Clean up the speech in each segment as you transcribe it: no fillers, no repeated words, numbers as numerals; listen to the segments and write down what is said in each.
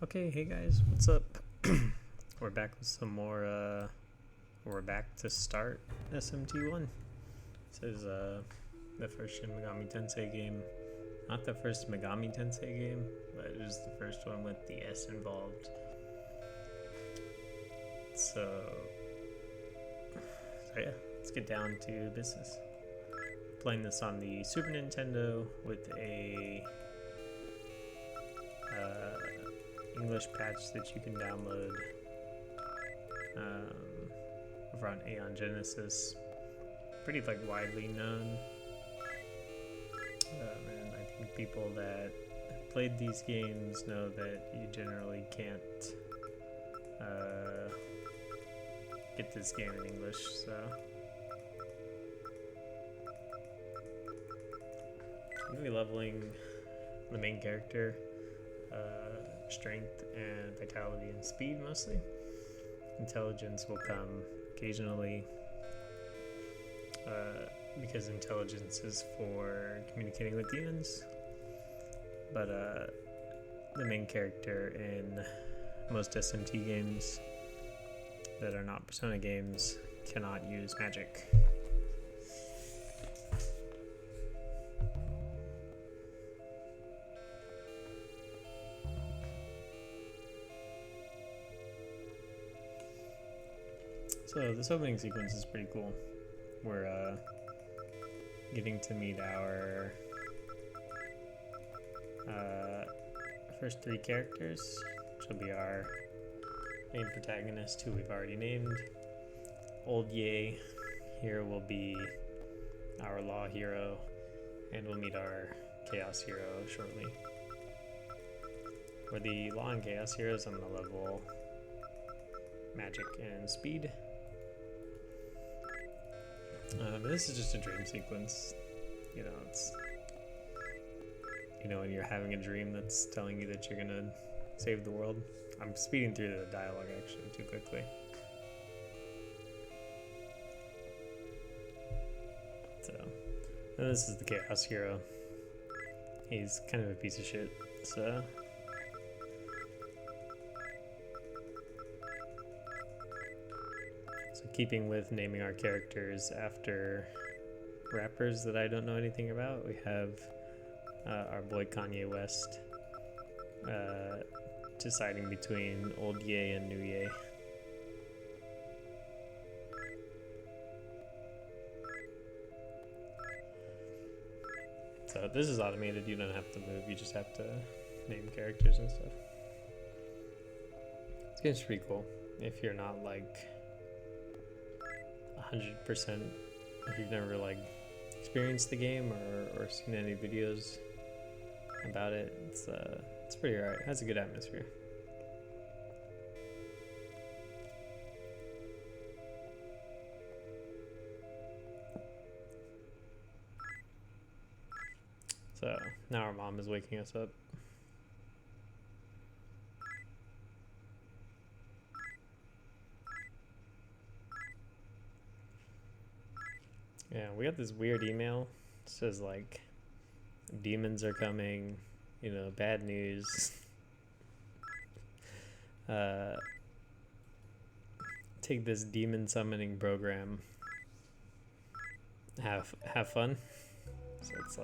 Okay, hey guys, what's up? We're back with some more, we're back to start SMT1. This is, the first Shin Megami Tensei game. Not the first Megami Tensei game, but it is the first one with the S involved. So yeah, let's get down to business. Playing this on the Super Nintendo with a English patch that you can download over on Aeon Genesis. Pretty widely known, and I think people that have played these games know that you generally can't get this game in English. So I'm gonna be leveling the main character. Strength and vitality and speed mostly. Intelligence will come occasionally, because intelligence is for communicating with demons. But the main character in most SMT games that are not Persona games cannot use magic. So this opening sequence is pretty cool. We're getting to meet our first three characters, which will be our main protagonist, who we've already named. Old Ye here will be our law hero, and we'll meet our chaos hero shortly. For the law and chaos heroes, I'm gonna level magic and speed. This is just a dream sequence. It's when you're having a dream that's telling you that you're gonna save the world. I'm speeding through the dialogue actually too quickly. So, and this is the Chaos Hero. He's kind of a piece of shit. So keeping with naming our characters after rappers that I don't know anything about, we have our boy Kanye West deciding between Old Ye and New Ye. So this is automated, you don't have to move, you just have to name characters and stuff. This game's pretty cool if you're not 100%, if you've never experienced the game or seen any videos about it. It's pretty alright. It has a good atmosphere. So now our mom is waking us up. Yeah, we got this weird email. It says demons are coming, bad news. Take this demon summoning program. Have fun. So it's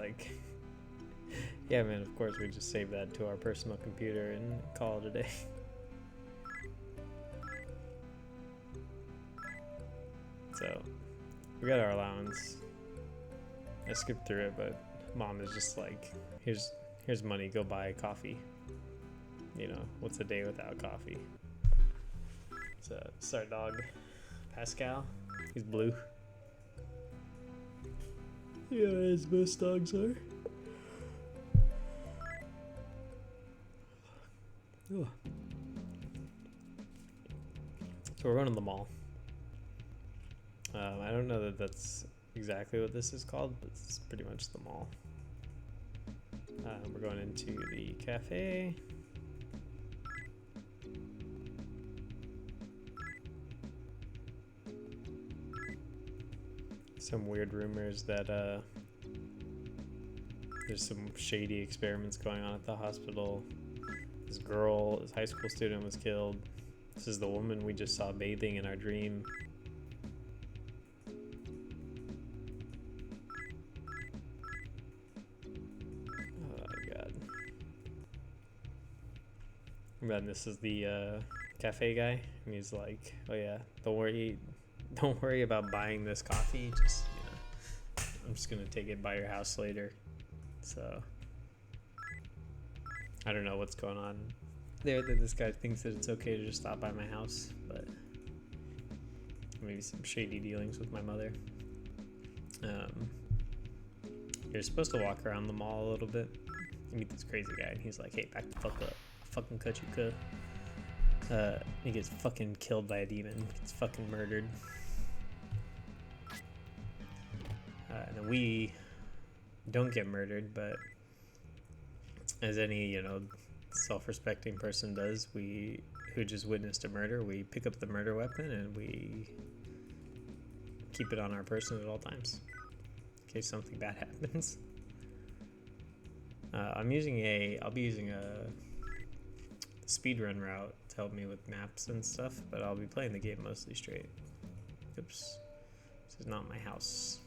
yeah, man, of course we just save that to our personal computer and call it a day. So we got our allowance. I skipped through it, but mom is just here's money, go buy coffee. What's a day without coffee? So it's our dog, Pascal. He's blue. Yeah, as most dogs are. Ooh. So we're going to the mall. I don't know that that's exactly what this is called, but it's pretty much the mall. We're going into the cafe. Some weird rumors that there's some shady experiments going on at the hospital. This girl, this high school student was killed. This is the woman we just saw bathing in our dream. Oh god. And then this is the cafe guy, and he's like, "Oh yeah, don't worry about buying this coffee. Just I'm just gonna take it by your house later." So I don't know what's going on there, that this guy thinks that it's okay to just stop by my house, but maybe some shady dealings with my mother. You're supposed to walk around the mall a little bit. You meet this crazy guy, and he's like, "Hey, back the fuck up. Fucking cut you could." He gets fucking killed by a demon. Gets fucking murdered. And then we don't get murdered, but as any, self-respecting person does, who just witnessed a murder, we pick up the murder weapon and we keep it on our person at all times in case something bad happens. I'll be using a speedrun route to help me with maps and stuff, but I'll be playing the game mostly straight. Oops, this is not my house.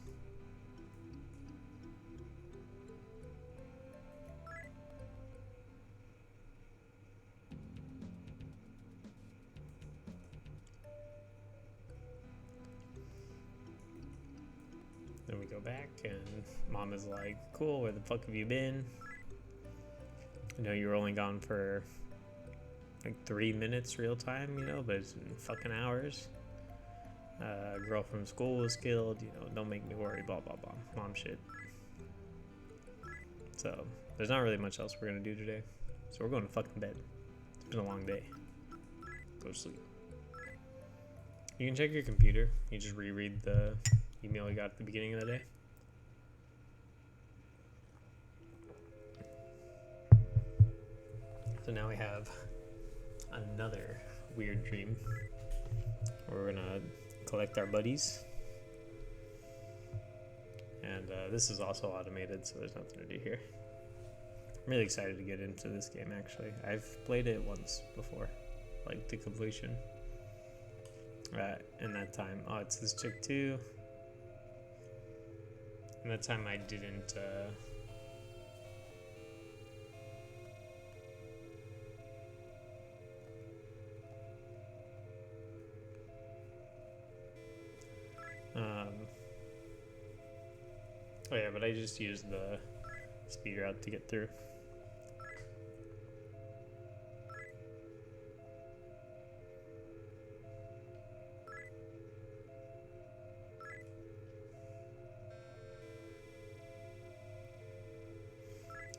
Then we go back, and Mom is like, "Cool, where the fuck have you been? I know you were only gone for like 3 minutes real time, but it's been fucking hours. A girl from school was killed, don't make me worry, blah, blah, blah." Mom shit. So, there's not really much else we're gonna do today. So we're going to fucking bed. It's been a long day. Go to sleep. You can check your computer. You just reread the email you got at the beginning of the day. So now we have another weird dream. We're gonna collect our buddies. And this is also automated, so there's nothing to do here. I'm really excited to get into this game, actually. I've played it once before, like to completion. And that time, it's this chick too. And that time I didn't, oh yeah, but I just used the speed route to get through.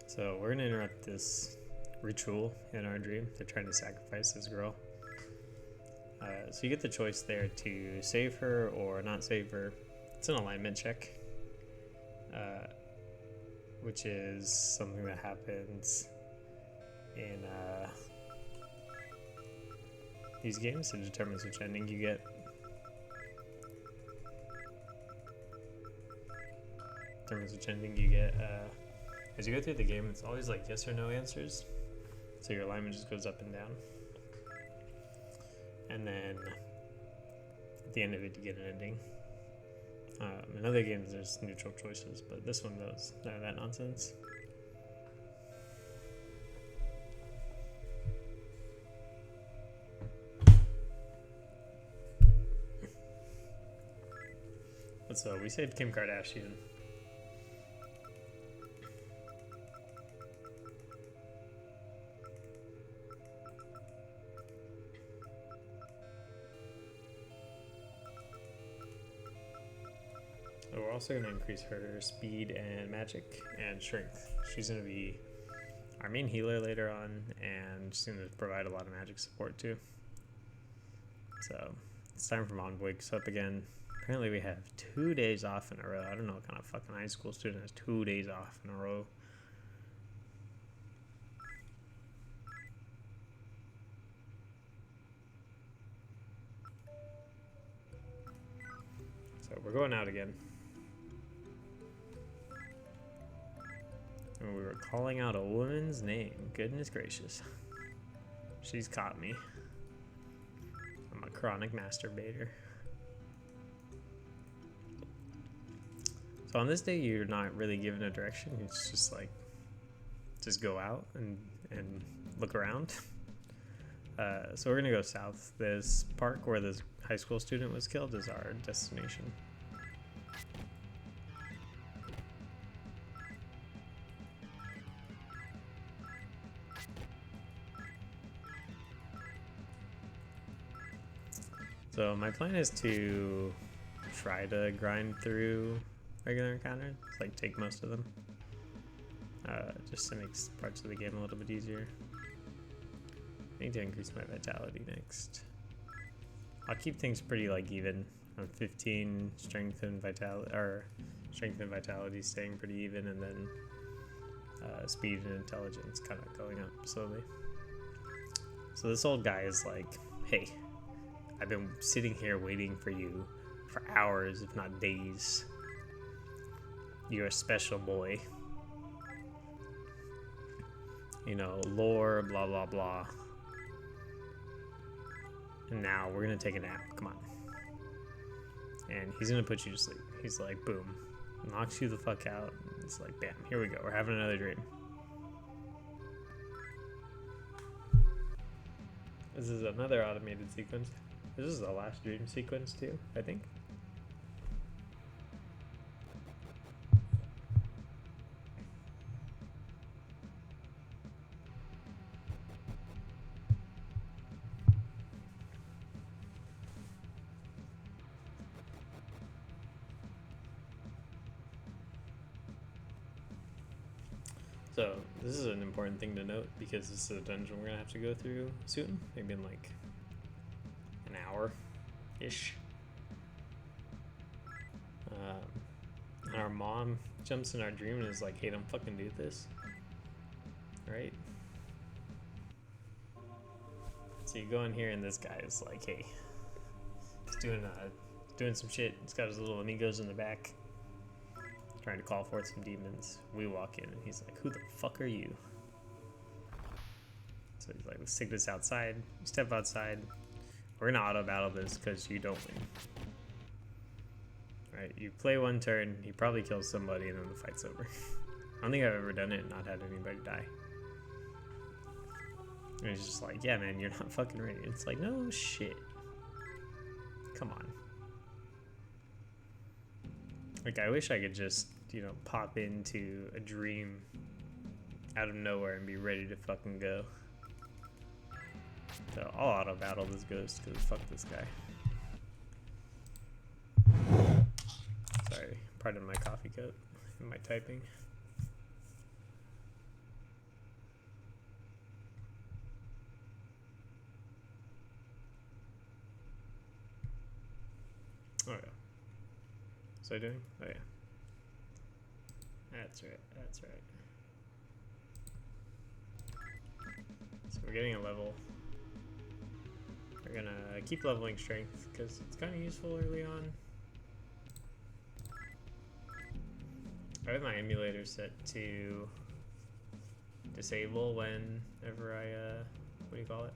So we're gonna interrupt this ritual in our dream. They're trying to sacrifice this girl. So you get the choice there to save her or not save her. It's an alignment check, which is something that happens in these games. It determines which ending you get. As you go through the game, it's always like yes or no answers. So your alignment just goes up and down. And then at the end of it, you get an ending. In other games, there's neutral choices, but this one knows none of that nonsense. So we saved Kim Kardashian. We're also going to increase her speed and magic and strength. She's going to be our main healer later on, and she's going to provide a lot of magic support too. So it's time for Mom to wake us up again. Apparently we have 2 days off in a row. I don't know what kind of fucking high school student has 2 days off in a row. So we're going out again. And we were calling out a woman's name. Goodness gracious. She's caught me. I'm a chronic masturbator. So on this day, you're not really given a direction. It's just like, just go out and look around. So we're gonna go south. This park where this high school student was killed is our destination. So my plan is to try to grind through regular encounters, like take most of them, just to make parts of the game a little bit easier. I need to increase my vitality next. I'll keep things pretty like even. On 15 strength and vitality staying pretty even, and then speed and intelligence kind of going up slowly. So this old guy is like, hey, I've been sitting here waiting for you for hours, if not days. You're a special boy. You know, lore, blah, blah, blah. And now we're gonna take a nap, come on. And he's gonna put you to sleep. He's like, boom, knocks you the fuck out. It's like, bam, here we go, we're having another dream. This is another automated sequence. This is the last dream sequence too, I think. So this is an important thing to note because this is a dungeon we're gonna have to go through soon, maybe in like an hour-ish. And our mom jumps in our dream and is like, hey, don't fucking do this. Right? So you go in here and this guy is like, hey, he's doing some shit. He's got his little amigos in the back, trying to call forth some demons. We walk in and he's like, who the fuck are you? So he's like, let's take this outside. You step outside. We're gonna auto battle this because you don't win. Right, you play one turn, he probably kills somebody and then the fight's over. I don't think I've ever done it and not had anybody die. And he's just like, yeah man, you're not fucking ready. It's like, no shit. Come on. Like, I wish I could just, you know, pop into a dream out of nowhere and be ready to fucking go. So I'll auto battle this ghost because fuck this guy. Sorry, pardon my coffee cup and my typing. Oh yeah. What's I doing? Oh yeah. That's right, that's right. So we're getting a level. We're gonna keep leveling strength because it's kind of useful early on. I have my emulator set to disable whenever I, what do you call it?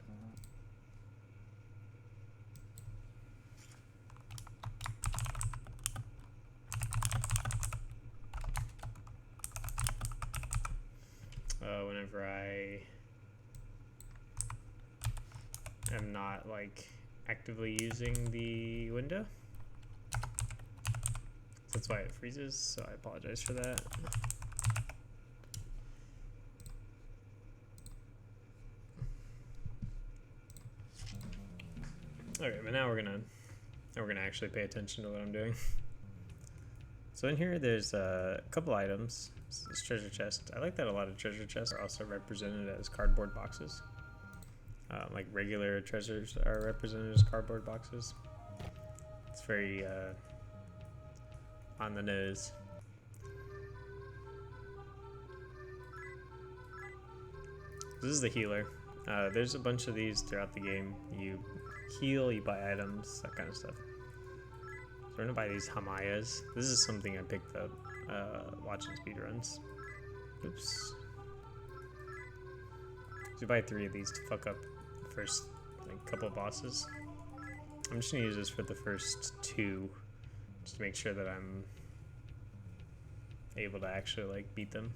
Whenever I am not like actively using the window. That's why it freezes, so I apologize for that. Okay, but now we're gonna actually pay attention to what I'm doing. So in here, there's a couple items. This treasure chest. I like that a lot of treasure chests are also represented as cardboard boxes. Like regular treasures are represented as cardboard boxes. It's very on the nose. This is the healer. There's a bunch of these throughout the game. You heal, you buy items, that kind of stuff. So we're gonna buy these Hamayas. This is something I picked up watching speedruns. Oops. So you buy 3 of these to fuck up first like couple bosses. I'm just gonna use this for the first two, just to make sure that I'm able to actually like beat them.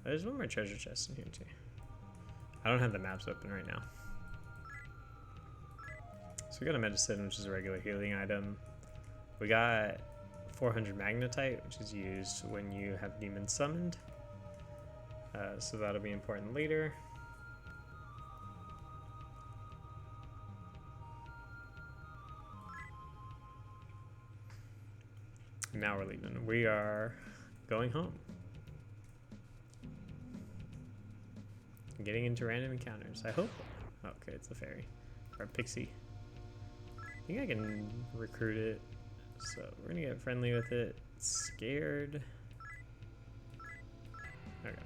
There's one more treasure chest in here too. I don't have the maps open right now. So we got a medicine, which is a regular healing item. We got 400 magnetite, which is used when you have demons summoned. So that'll be important later. Now we're leaving. We are going home. Getting into random encounters. I hope. Okay, it's a fairy. Or a pixie. I think I can recruit it. So we're gonna get friendly with it. Scared. Okay.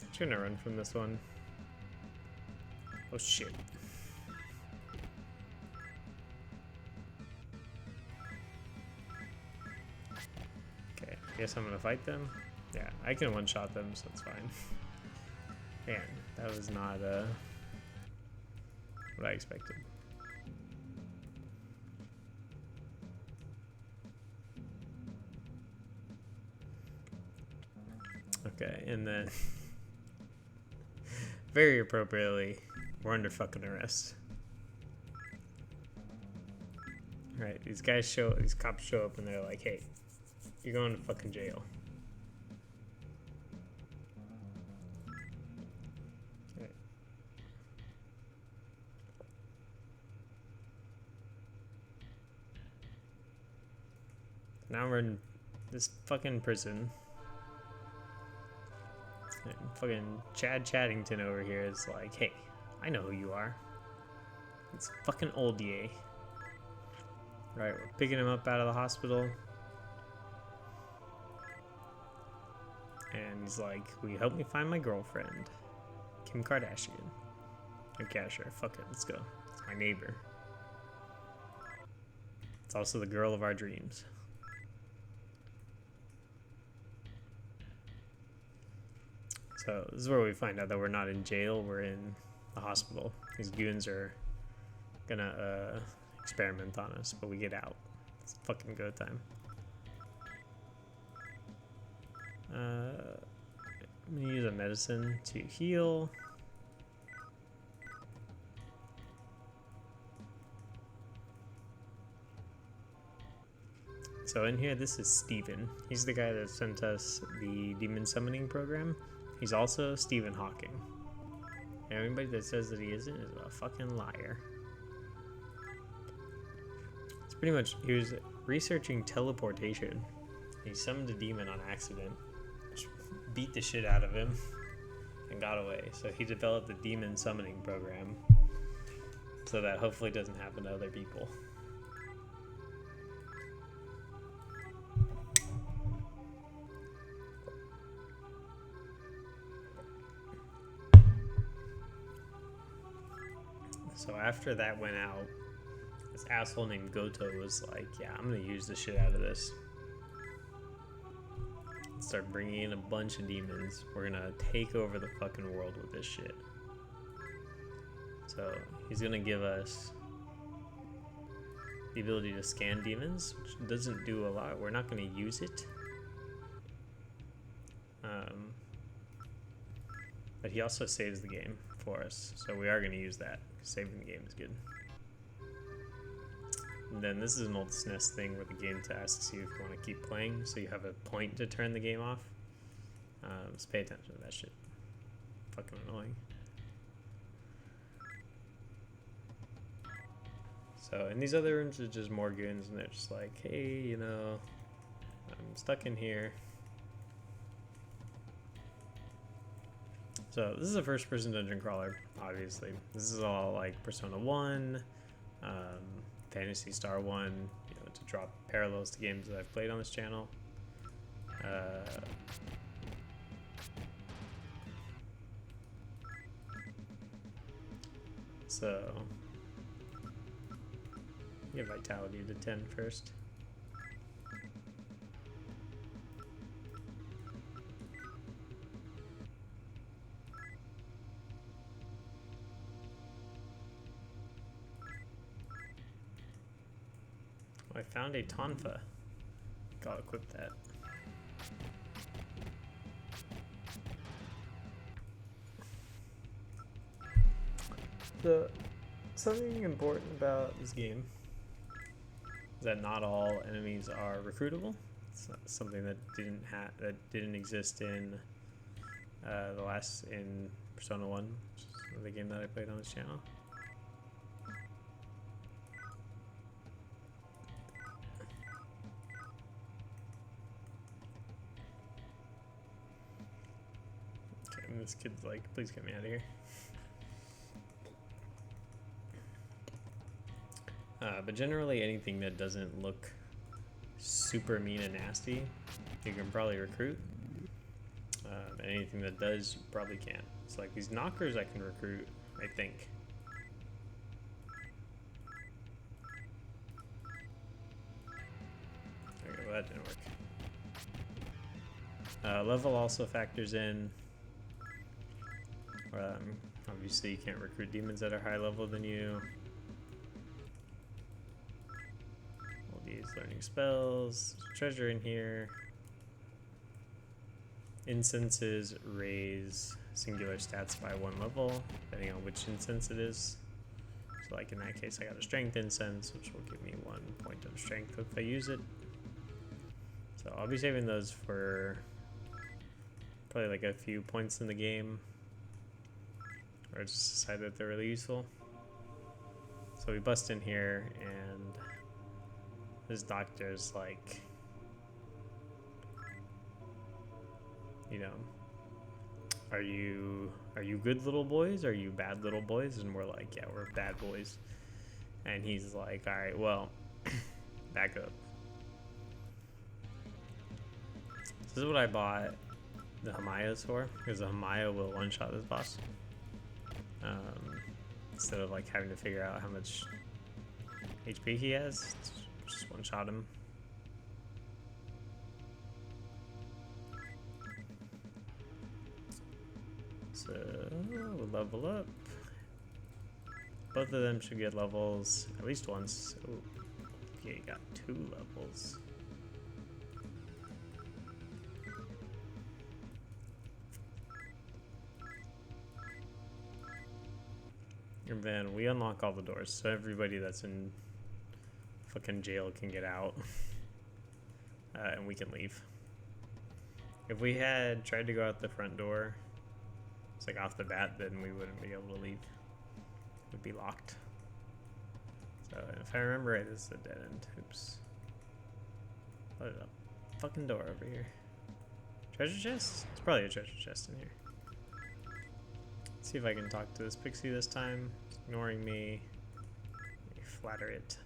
Just gonna run from this one. Oh shit. Okay, I guess I'm gonna fight them. Yeah, I can one-shot them, so it's fine. Man, that was not what I expected. Okay, and then very appropriately, we're under fucking arrest. Alright, these cops show up and they're like, hey, you're going to fucking jail. Okay. Now we're in this fucking prison. And fucking Chad Chaddington over here is like, hey, I know who you are. It's fucking old Ye. Right, we're picking him up out of the hospital. And he's like, will you help me find my girlfriend? Kim Kardashian. Okay, sure, fuck it, let's go. It's my neighbor. It's also the girl of our dreams. So this is where we find out that we're not in jail, we're in the hospital. These goons are gonna experiment on us, but we get out. It's fucking go time. I'm gonna use a medicine to heal. So in here, this is Steven. He's the guy that sent us the demon summoning program. He's also Stephen Hawking. And anybody that says that he isn't is a fucking liar. It's pretty much, he was researching teleportation. He summoned a demon on accident, which beat the shit out of him, and got away. So he developed the demon summoning program, so that hopefully doesn't happen to other people. So after that went out, this asshole named Goto was like, yeah, I'm gonna use the shit out of this. Start bringing in a bunch of demons. We're gonna take over the fucking world with this shit. So he's gonna give us the ability to scan demons, which doesn't do a lot. We're not gonna use it. But he also saves the game for us, so we are gonna use that. Saving the game is good. And then this is an old SNES thing where the game asks you if you want to keep playing, so you have a point to turn the game off. Just pay attention to that shit. Fucking annoying. So in these other rooms, it's just more goons, and they're just like, hey, you know, I'm stuck in here. So this is a first-person dungeon crawler, obviously. This is all like Persona 1, Phantasy Star 1, you know, to draw parallels to games that I've played on this channel. So get vitality to 10 first. I found a Tonfa. I'll equip that. So, something important about this game is that not all enemies are recruitable. It's something that didn't exist in in Persona 1, which is the game that I played on this channel. Okay, and this kid's like, please get me out of here. But generally anything that doesn't look super mean and nasty, you can probably recruit. And anything that does, you probably can't. So like these knockers I can recruit, I think. Okay, well that didn't work. Level also factors in. Obviously you can't recruit demons that are higher level than you. All these learning spells, treasure in here. Incenses raise singular stats by 1 level, depending on which incense it is. So like in that case, I got a strength incense, which will give me 1 point of strength if I use it. So I'll be saving those for probably like a few points in the game, or I just decide that they're really useful. So we bust in here, and this doctor's like, you know, are you good little boys? Are you bad little boys? And we're like, yeah, we're bad boys. And he's like, all right, well, back up. This is what I bought the Hamayas for, because the Hamaya will one-shot this boss. Instead of like having to figure out how much HP he has, just one-shot him. So we'll level up. Both of them should get levels at least once. Oh, okay, got 2 levels. And then we unlock all the doors, so everybody that's in fucking jail can get out. And we can leave. If we had tried to go out the front door, it's like off the bat, then we wouldn't be able to leave. It would be locked. So if I remember right, this is a dead end. Oops. What is a fucking door over here? Treasure chest? It's probably a treasure chest in here. Let's see if I can talk to this pixie this time. It's ignoring me. Let me flatter it.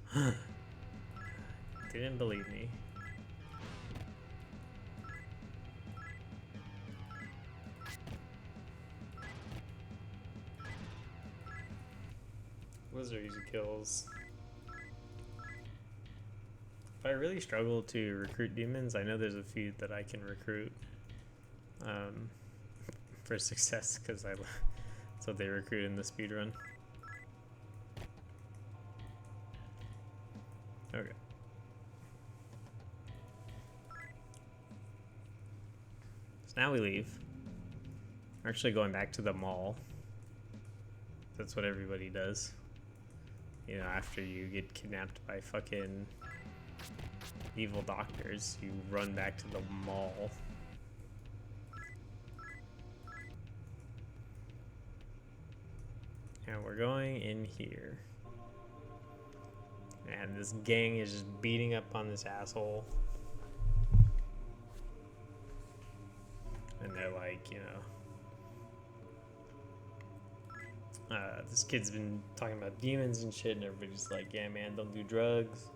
Didn't believe me. Those are easy kills. If I really struggle to recruit demons, I know there's a few that I can recruit for success, because that's what they recruit in the speedrun. Okay. So now we leave. We're actually going back to the mall. That's what everybody does. You know, after you get kidnapped by fucking evil doctors, you run back to the mall. And we're going in here. And this gang is just beating up on this asshole. And they're like, you know, this kid's been talking about demons and shit, and everybody's like, yeah, man, don't do drugs.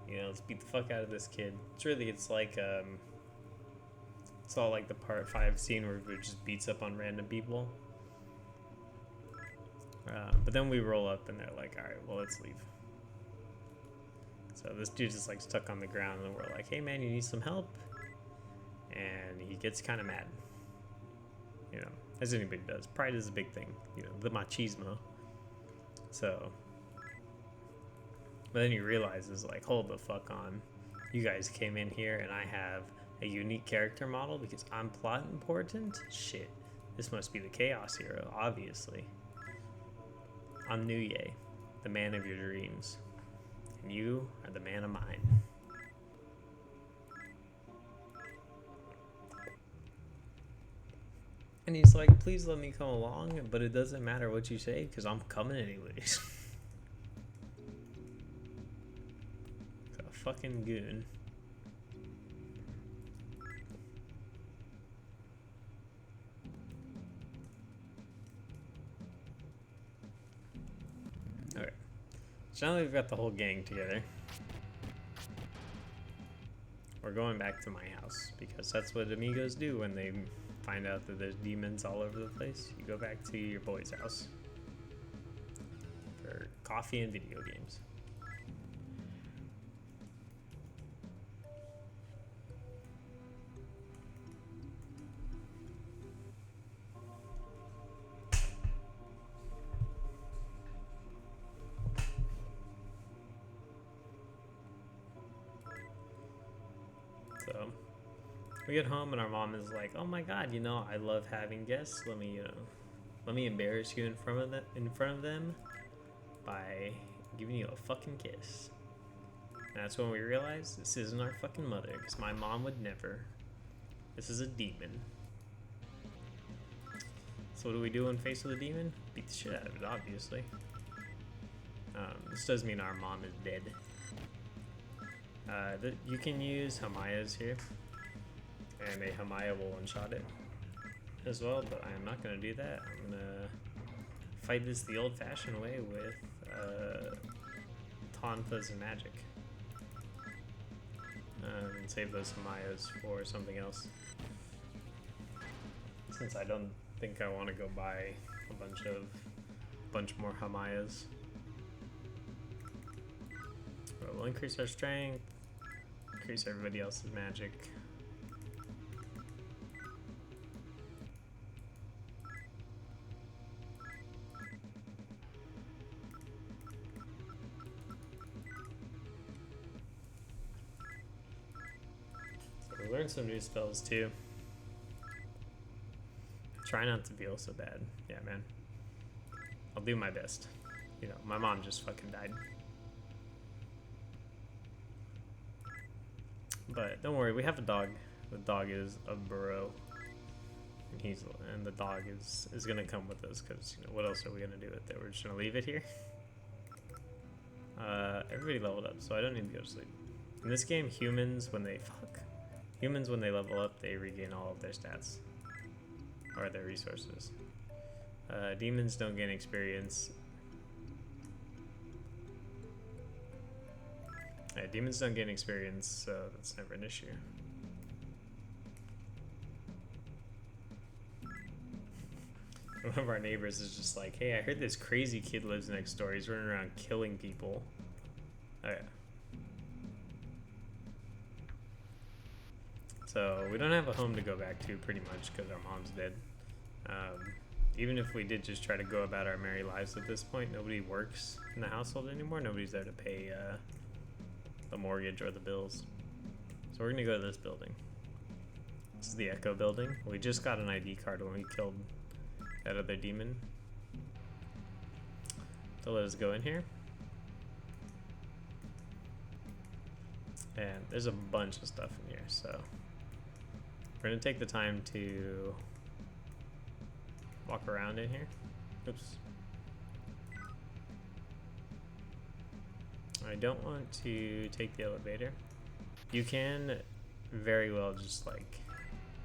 You know, let's beat the fuck out of this kid. It's like, it's all like the part 5 scene where it just beats up on random people. But then we roll up, and they're like, all right, well, let's leave. So this dude's just like stuck on the ground, and we're like, hey, man, you need some help? And he gets kind of mad. You know, as anybody does. Pride is a big thing, you know, the machismo. So But then you realize is like, hold the fuck on. You guys came in here and I have a unique character model because I'm plot important? Shit. This must be the Chaos Hero, obviously. I'm Nuye, the man of your dreams. And you are the man of mine. And he's like, please let me come along, but it doesn't matter what you say because I'm coming anyways. A fucking goon. Okay. So now that we've got the whole gang together, we're going back to my house because that's what amigos do when they find out that there's demons all over the place. You go back to your boy's house for coffee and video games. So we get home and our mom is like, "Oh my god, you know, I love having guests. Let me embarrass you in front of them by giving you a fucking kiss." And that's when we realize this isn't our fucking mother, because my mom would never. This is a demon. So what do we do when faced with a demon? Beat the shit out of it, obviously. This does mean our mom is dead. You can use Hamayas here, and a Hamaya will one-shot it as well, but I am not going to do that. I'm going to fight this the old-fashioned way with Tonfas and magic. And save those Hamayas for something else. Since I don't think I want to go buy a bunch more Hamayas. But we'll increase our strength, increase everybody else's magic. So we learned some new spells too. Try not to feel so bad. Yeah, man. I'll do my best. You know, my mom just fucking died. But don't worry, we have a dog. The dog is a burrow. And the dog is gonna come with us because, you know, what else are we gonna do with it? We're just gonna leave it here. Everybody leveled up, so I don't need to go to sleep. In this game, humans when they level up, they regain all of their stats or their resources. Demons don't gain experience. Yeah, demons don't gain experience, so that's never an issue. One of our neighbors is just like, "Hey, I heard this crazy kid lives next door. He's running around killing people." Oh yeah. So we don't have a home to go back to pretty much because our mom's dead. Even if we did just try to go about our merry lives at this point, nobody works in the household anymore. Nobody's there to pay the mortgage or the bills. So we're gonna go to this building. This is the Echo building. We just got an ID card when we killed that other demon. So let us go in here. And there's a bunch of stuff in here, so we're gonna take the time to walk around in here. Oops. I don't want to take the elevator. You can very well just like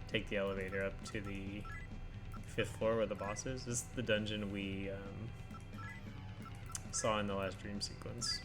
take the elevator up to the 5th floor where the boss is. This is the dungeon we saw in the last dream sequence.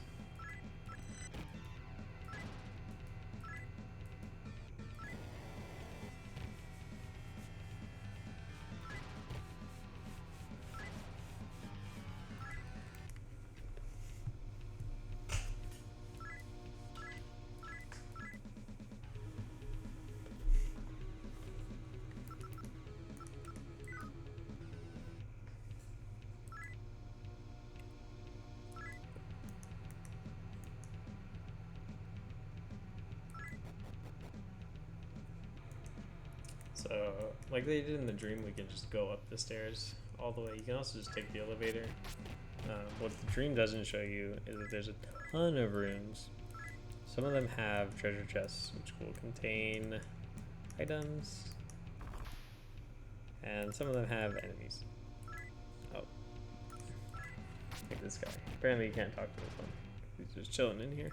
So, like they did in the dream, we can just go up the stairs all the way. You can also just take the elevator. What the dream doesn't show you is that there's a ton of rooms. Some of them have treasure chests, which will contain items, and some of them have enemies. Oh, like this guy. Apparently you can't talk to this one. He's just chilling in here.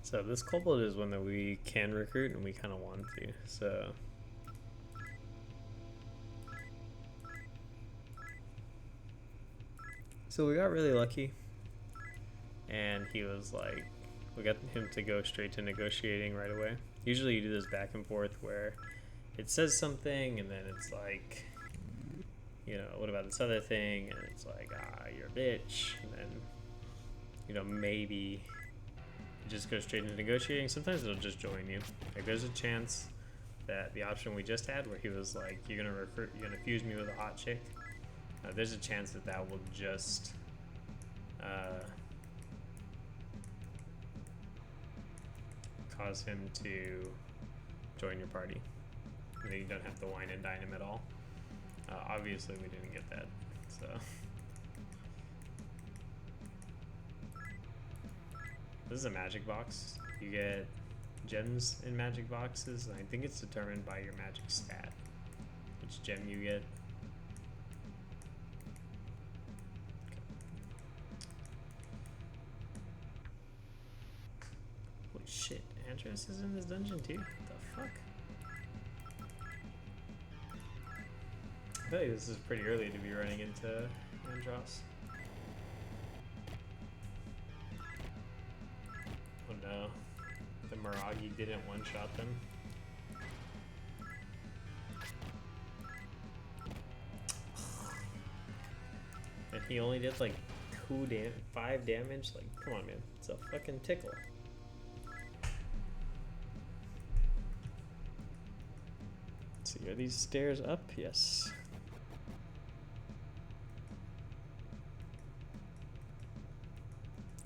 So this kobold is one that we can recruit and we kind of want to. So we got really lucky, and he was like, we got him to go straight to negotiating right away. Usually you do this back and forth where it says something and then it's like, you know, what about this other thing? And it's like, you're a bitch. And then, you know, maybe you just go straight into negotiating. Sometimes it'll just join you. Like there's a chance that the option we just had where he was like, you're gonna fuse me with a hot chick. There's a chance that that will just cause him to join your party. And then you don't have to wine and dine him at all. Obviously we didn't get that, so. This is a magic box. You get gems in magic boxes, and I think it's determined by your magic stat, which gem you get. Holy shit, Andros is in this dungeon too? What the fuck? I feel like this is pretty early to be running into Andros. Oh no, the Miragi didn't one-shot them. And he only did like 5 damage? Like, come on man, it's a fucking tickle. Let's see, are these stairs up? Yes.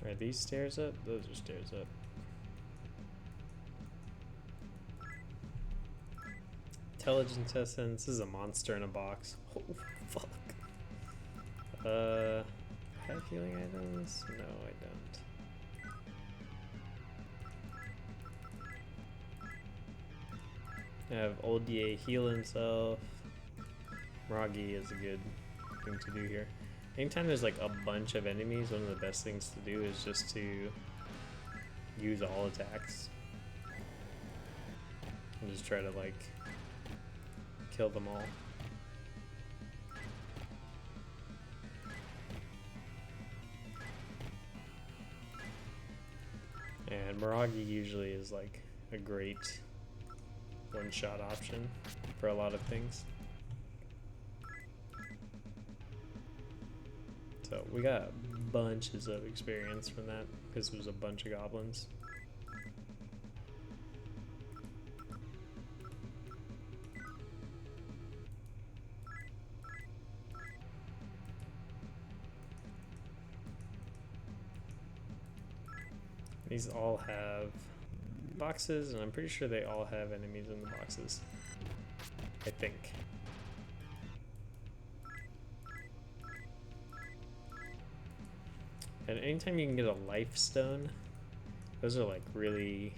Are these stairs up? Those are stairs up. Intelligence essence. This is a monster in a box. Oh, fuck. Have healing items? No, I don't. I have Old DA heal himself. Miragi is a good thing to do here. Anytime there's like a bunch of enemies, one of the best things to do is just to use all attacks. And just try to like kill them all. And Miragi usually is like a great one-shot option for a lot of things. So we got bunches of experience from that because it was a bunch of goblins. These all have boxes, and I'm pretty sure they all have enemies in the boxes. I think. And anytime you can get a life stone, those are like really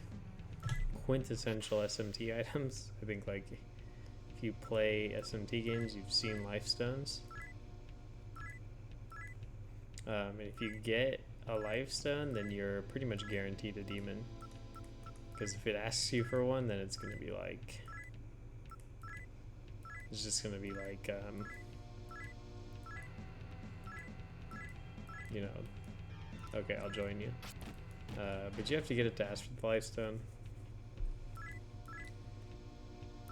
quintessential SMT items. I think like if you play SMT games, you've seen life stones. And if you get a life stone, then you're pretty much guaranteed a demon. Because if it asks you for one, then it's gonna be like, it's just gonna be like, you know, okay, I'll join you. But you have to get it to ask for the life stone.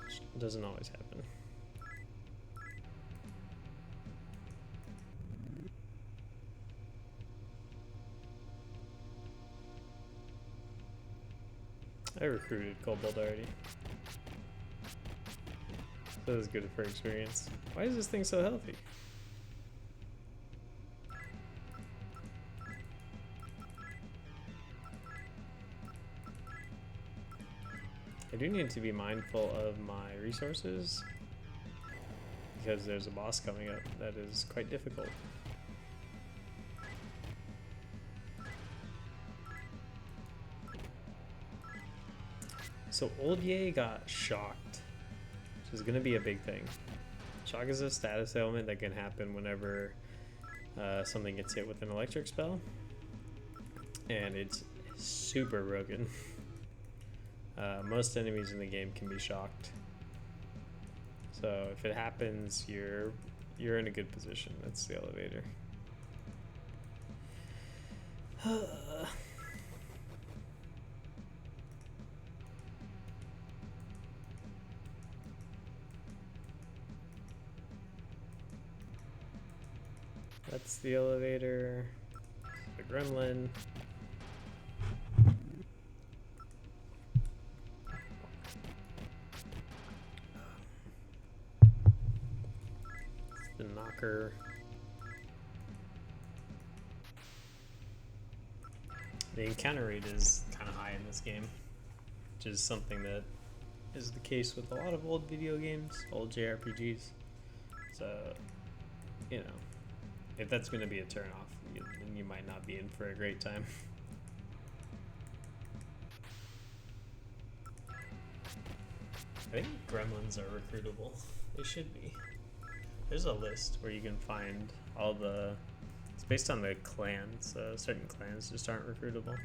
Which doesn't always happen. I recruited Kobold already. So that's good for experience. Why is this thing so healthy? I do need to be mindful of my resources because there's a boss coming up that is quite difficult. So Old Ye got shocked, which is going to be a big thing. Shock is a status ailment that can happen whenever something gets hit with an electric spell, and it's super broken. Most enemies in the game can be shocked, so if it happens, you're in a good position. That's the elevator. That's the elevator. The gremlin. It's the knocker. The encounter rate is kind of high in this game, which is something that is the case with a lot of old video games, old JRPGs. So, you know, if that's going to be a turnoff, then you might not be in for a great time. I think gremlins are recruitable. They should be. There's a list where you can find all the... It's based on the clans. Certain clans just aren't recruitable.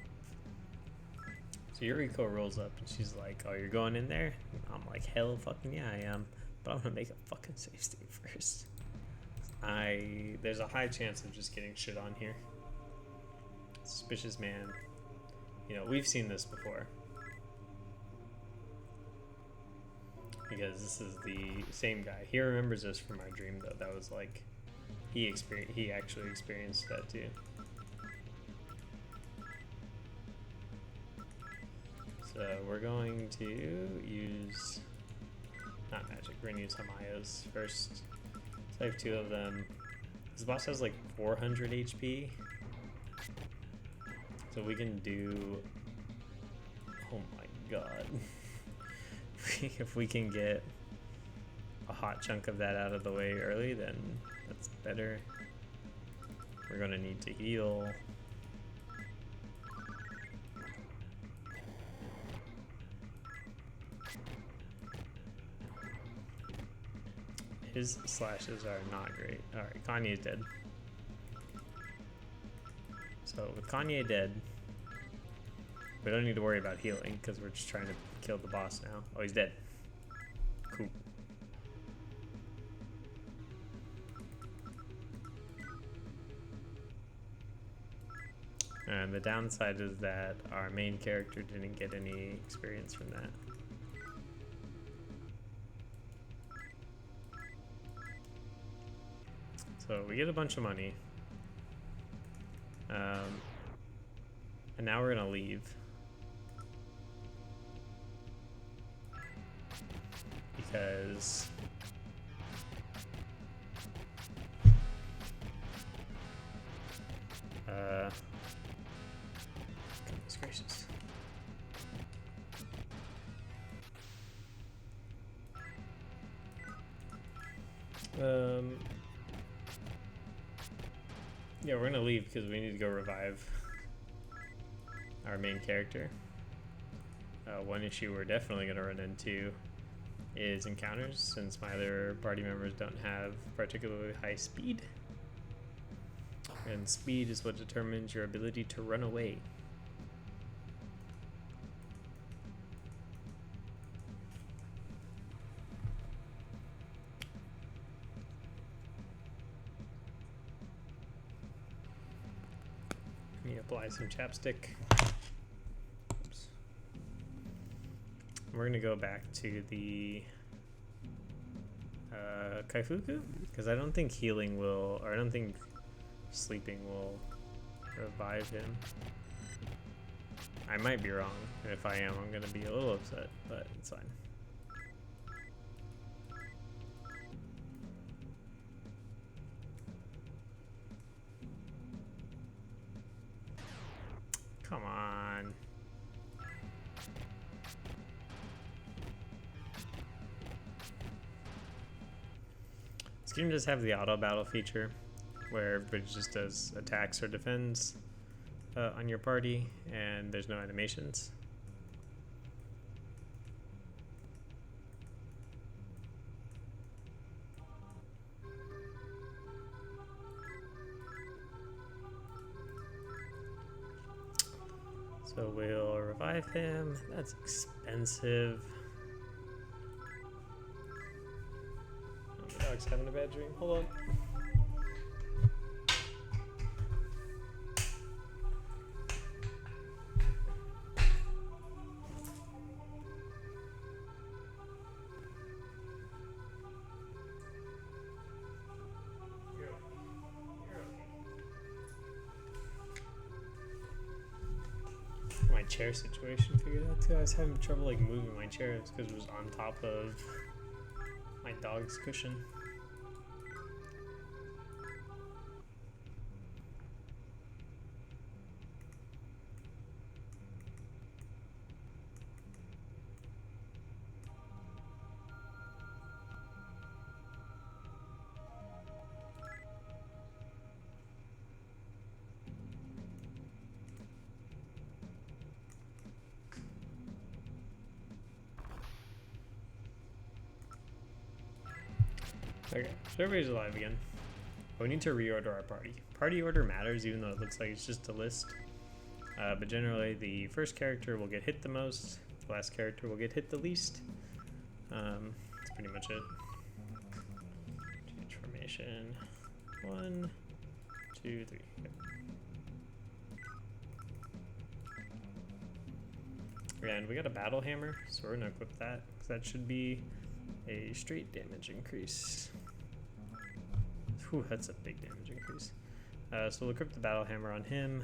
So Yuriko rolls up and she's like, oh, you're going in there? I'm like, hell fucking yeah, I am. But I'm gonna make a fucking save state first. There's a high chance of just getting shit on here. Suspicious man. You know, we've seen this before. Because this is the same guy. He remembers this from our dream though. That was like, he actually experienced that too. So we're going to use, not magic, we're gonna use Hamayo's first. So I have two of them. This boss has like 400 HP. So we can do, oh my god. If we can get a hot chunk of that out of the way early, then that's better. We're gonna need to heal. His slashes are not great. Alright, Kanye's dead. So with Kanye dead, we don't need to worry about healing because we're just trying to kill the boss now. Oh, he's dead. Cool. And the downside is that our main character didn't get any experience from that. So we get a bunch of money. And now we're gonna leave. Because goodness gracious. Yeah, we're gonna leave because we need to go revive our main character. One issue we're definitely gonna run into is encounters, since my other party members don't have particularly high speed. And speed is what determines your ability to run away. Let me apply some chapstick. Oops. We're gonna go back to the Kaifuku, because I don't think healing will, or I don't think sleeping will revive him. I might be wrong, and if I am, I'm gonna be a little upset, but it's fine. game does have the auto battle feature, where everybody just does attacks or defends on your party, and there's no animations. So we'll revive him. That's expensive. Oh, the dog's having a bad dream. Hold on. My chair situation figured out too. I was having trouble like moving my chair because it was on top of my dog's cushion. Okay, so everybody's alive again. We need to reorder our party. Party order matters even though it looks like it's just a list. But generally the first character will get hit the most, the last character will get hit the least. That's pretty much it. Change formation. 1, 2, 3. Yep. And we got a battle hammer, so we're gonna equip that, because that should be a straight damage increase. Whew, that's a big damage increase. So we'll equip the battle hammer on him,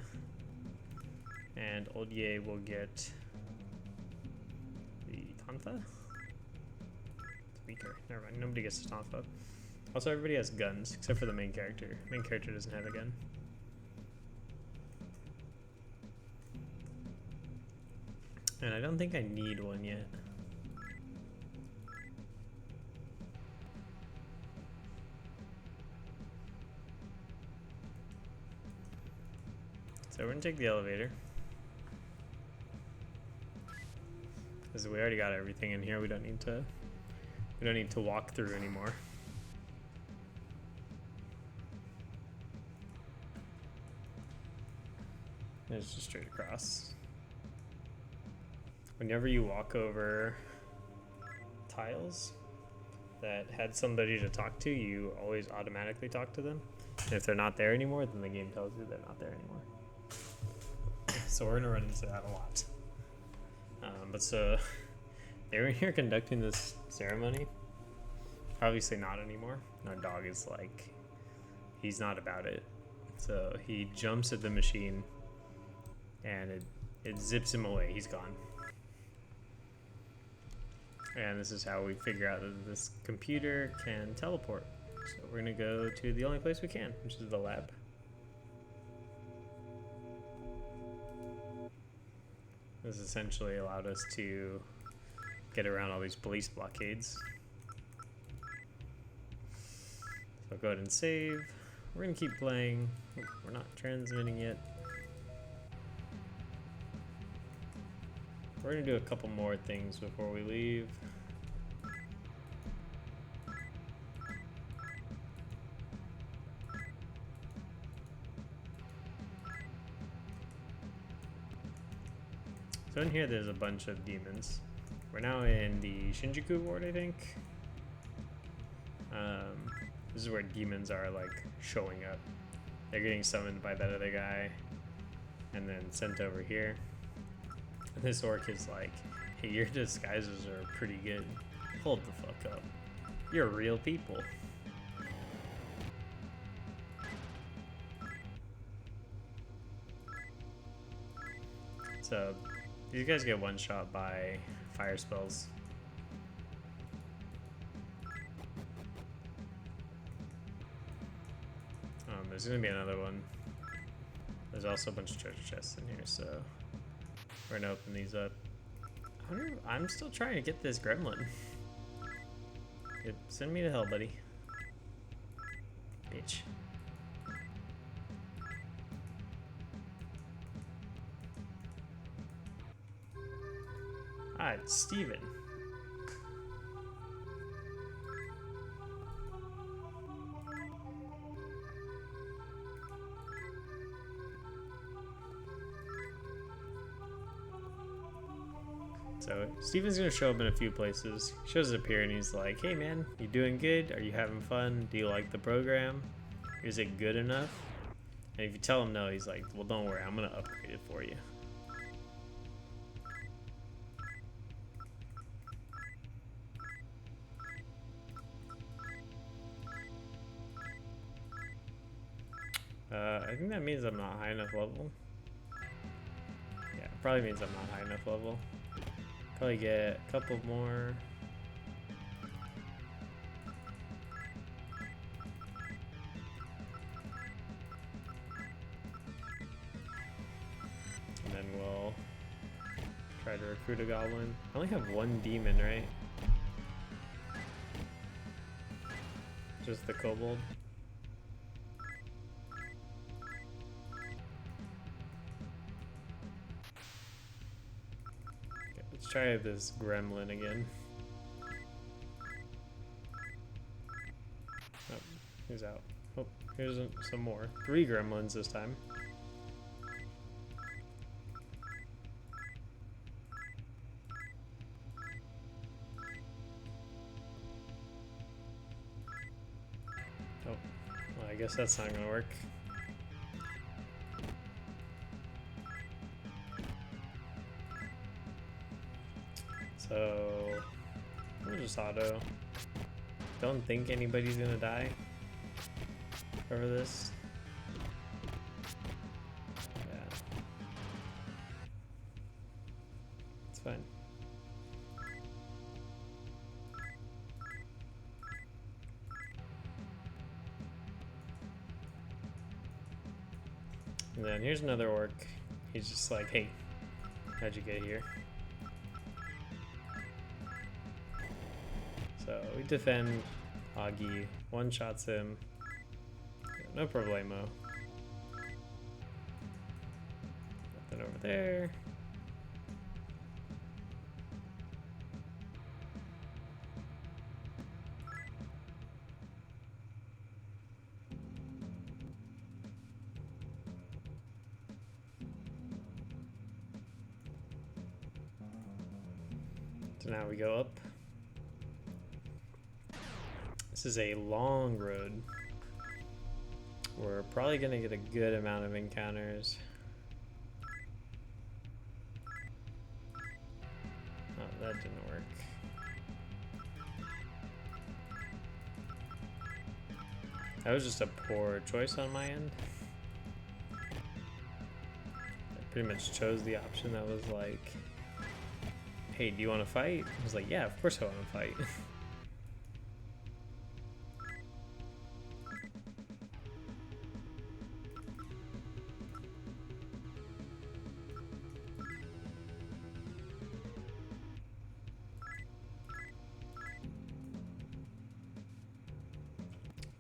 and Old Ye will get the Tonfa. It's weaker. Never mind. Nobody gets the Tonfa. Also, everybody has guns except for the main character. The main character doesn't have a gun. And I don't think I need one yet. So we're gonna take the elevator. Because we already got everything in here, we don't need to walk through anymore. And it's just straight across. Whenever you walk over tiles that had somebody to talk to, you always automatically talk to them. And if they're not there anymore, then the game tells you they're not there anymore. So we're gonna run into that a lot. But so they were here conducting this ceremony. Obviously not anymore. Our dog is like, he's not about it. So he jumps at the machine and it zips him away. He's gone. And this is how we figure out that this computer can teleport. So we're gonna go to the only place we can, which is the lab. This essentially allowed us to get around all these police blockades. So go ahead and save. We're gonna keep playing. We're not transmitting yet. We're gonna do a couple more things before we leave. So in here there's a bunch of demons. We're now in the Shinjuku ward, I think. This is where demons are like showing up. They're getting summoned by that other guy and then sent over here. And this orc is like, hey, your disguises are pretty good. Hold the fuck up. You're real people. So these guys get one shot by fire spells. There's gonna be another one. There's also a bunch of treasure chests in here, so we're gonna open these up. I'm still trying to get this gremlin. Send me to hell, buddy. Bitch. Ah, it's Steven. So Steven's gonna show up in a few places. He shows up here and he's like, "Hey man, you doing good? Are you having fun? Do you like the program? Is it good enough?" And if you tell him no, he's like, "Well, don't worry, I'm gonna upgrade it for you." I think that means I'm not high enough level. Yeah, it probably means I'm not high enough level. Probably get a couple more. And then we'll try to recruit a goblin. I only have one demon, right? Just the kobold. Okay, let's try this gremlin again. Oh, he's out. Oh, here's some more. 3 gremlins this time. Oh, well, I guess that's not gonna work. So we'll just auto. Don't think anybody's gonna die over this. Yeah, it's fine. And then here's another orc. He's just like, "Hey, how'd you get here?" So we defend. Augie one-shots him. No problemo. Nothing over there. So now we go up. This is a long road. We're probably gonna get a good amount of encounters. Oh, that didn't work. That was just a poor choice on my end. I pretty much chose the option that was like, "Hey, do you want to fight?" I was like, "Yeah, of course I want to fight."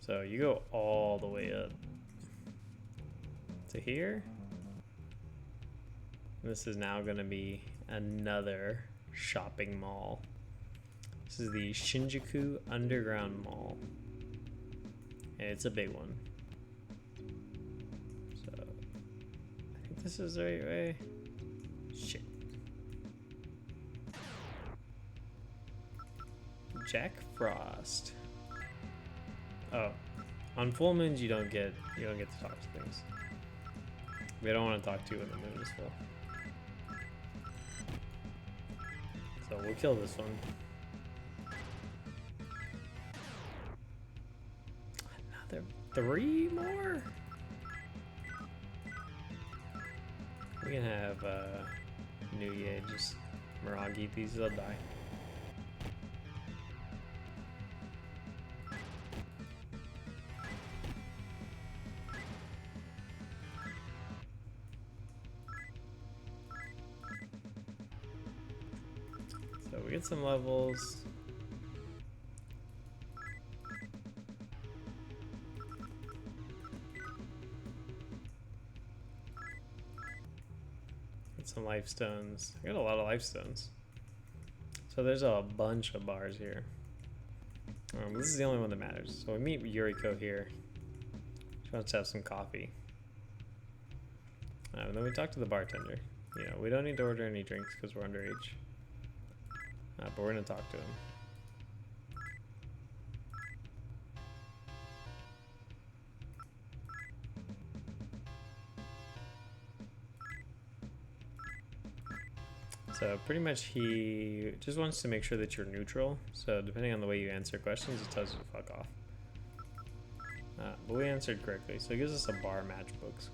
So you go all the way up to here. This is now going to be another shopping mall. This is the Shinjuku Underground Mall. And it's a big one. So I think this is the right way. Shit. Jack Frost. Oh, on full moons you don't get to talk to things. We don't want to talk to you when the moon is full. So we'll kill this one. Another 3 more? We can have Nuye just Miragi these, they'll die. So we get some levels. some life stones. I got a lot of life stones. So there's a bunch of bars here. This is the only one that matters. So we meet Yuriko here. She wants to have some coffee. And then we talk to the bartender. You know, we don't need to order any drinks because we're underage. But we're gonna talk to him. So pretty much he just wants to make sure that you're neutral. So depending on the way you answer questions, it tells you to fuck off. But we answered correctly, so it gives us a bar matchbooks.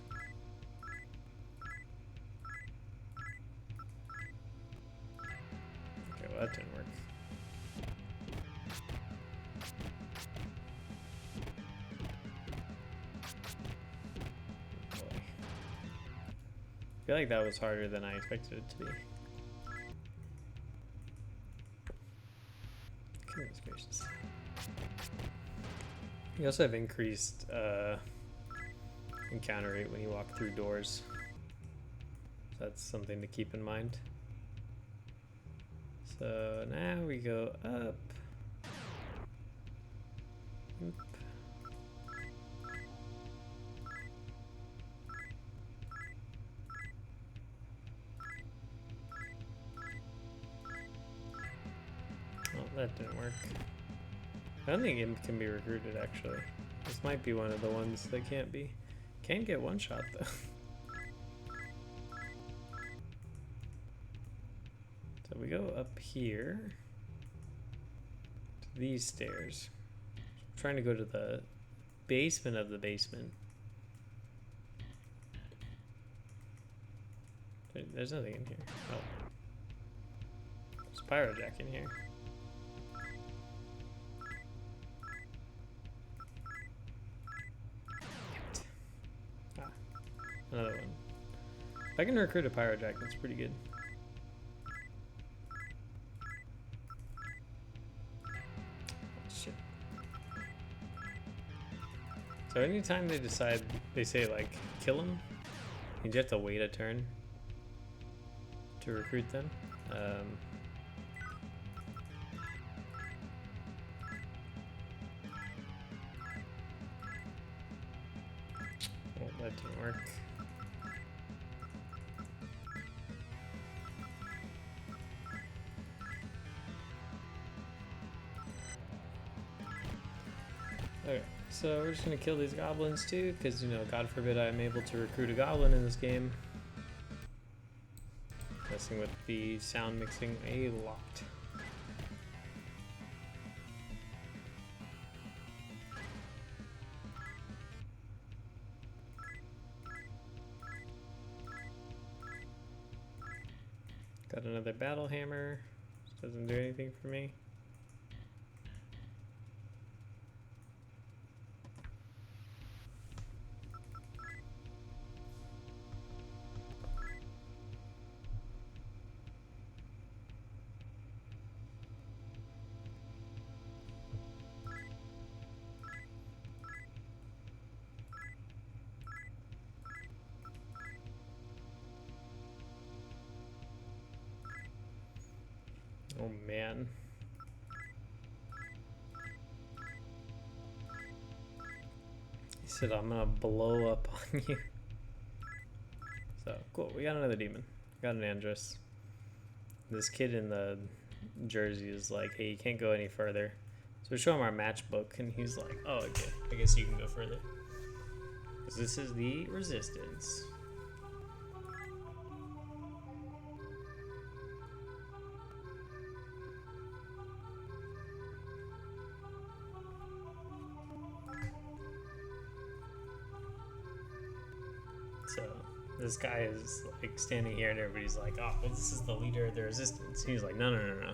Okay, well that didn't work. Boy. I feel like that was harder than I expected it to be. Goodness gracious. You also have increased encounter rate when you walk through doors. So that's something to keep in mind. So now we go up. Oop. Oh, that didn't work. I don't think Imp can be recruited, actually. This might be one of the ones that can't be. Can get one shot, though. So we go up here to these stairs. I'm trying to go to the basement of the basement. There's nothing in here. Oh. There's Pyrojack in here. Another one. If I can recruit a Pyrojack, that's pretty good. Shit. So anytime they decide, they say like, kill him, you have to wait a turn to recruit them. Oh, that didn't work. Okay, so we're just gonna kill these goblins too, because, you know, God forbid I'm able to recruit a goblin in this game. Messing with the sound mixing a lot. Got another battle hammer. Doesn't do anything for me. Oh man. He said, I'm gonna blow up on you. So, cool, we got another demon. Got an Andress. This kid in the jersey is like, hey, you can't go any further. So we show him our matchbook, and he's like, oh, okay, I guess you can go further. Because this is the Resistance. So this guy is like standing here and everybody's like, oh, well, this is the leader of the Resistance. He's like, no, no, no, no.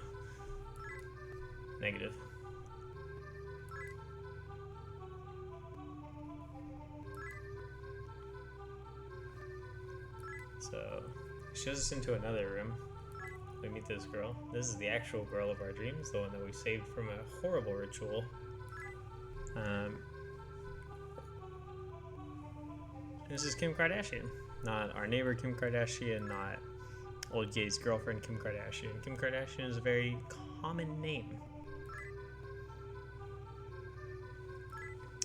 Negative. So he shows us into another room. We meet this girl. This is the actual girl of our dreams, the one that we saved from a horrible ritual. This is Kim Kardashian. Not our neighbor Kim Kardashian, not old Ye's girlfriend, Kim Kardashian. Kim Kardashian is a very common name.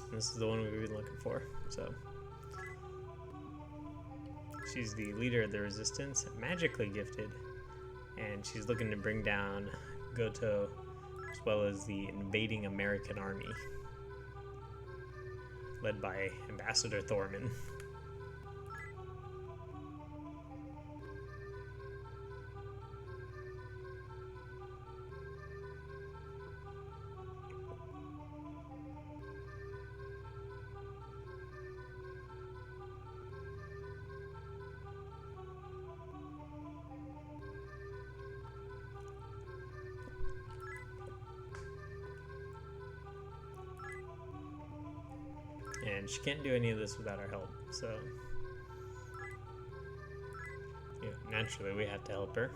And this is the one we've been looking for. So she's the leader of the resistance, magically gifted, and she's looking to bring down Goto as well as the invading American army, led by Ambassador Thorman. And she can't do any of this without our help, so naturally we have to help her.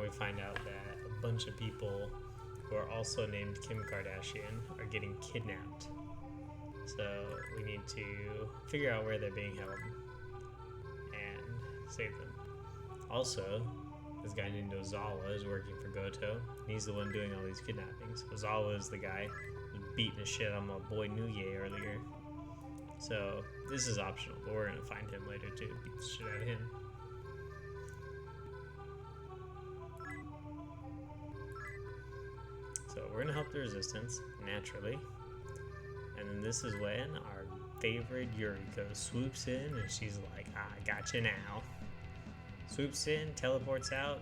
We find out that a bunch of people who are also named Kim Kardashian are getting kidnapped. So we need to figure out where they're being held and save them. Also, this guy named Ozawa is working for Goto. He's the one doing all these kidnappings. Ozawa is the guy beating the shit on my boy Nuye earlier. So this is optional, but we're gonna find him later too. Beat the shit out of him. So we're gonna help the resistance, naturally. And then this is when our favorite Yuriko swoops in and she's like, I gotcha now. Swoops in, teleports out,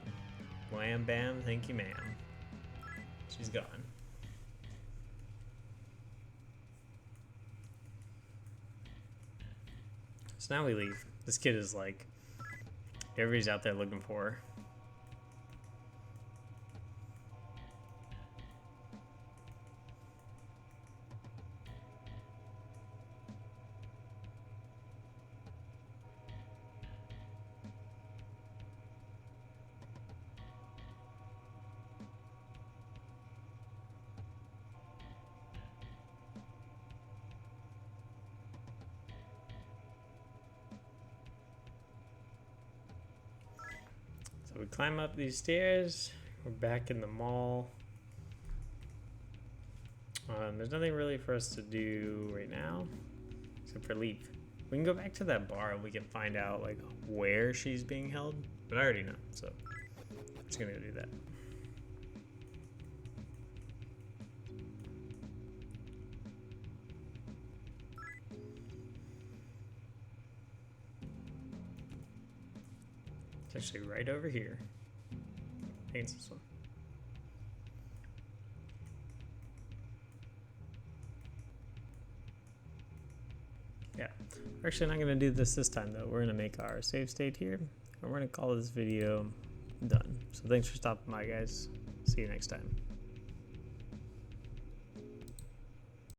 wham bam, thank you ma'am. She's gone. So now we leave. This kid is like, everybody's out there looking for her. So we climb up these stairs. We're back in the mall. There's nothing really for us to do right now, except for leave. We can go back to that bar and we can find out like where she's being held, but I already know, so I'm just gonna go do that. It's actually right over here. I think it's this one. Yeah, we're actually not going to do this time though. We're going to make our save state here, and we're going to call this video done. So thanks for stopping by, guys. See you next time.